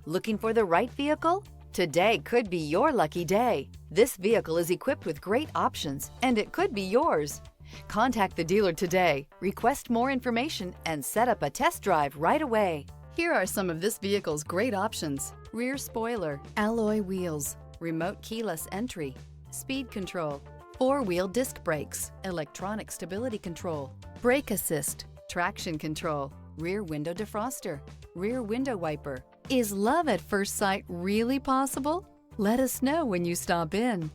Looking for the right vehicle? Today could be your lucky day. This vehicle is equipped with great options, and it could be yours. Contact the dealer today, request more information, and set up a test drive right away. Here are some of this vehicle's great options: rear spoiler, alloy wheels, remote keyless entry, speed control, four-wheel disc brakes, electronic stability control, brake assist, traction control, rear window defroster, rear window wiper. Is love at first sight really possible? Let us know when you stop in.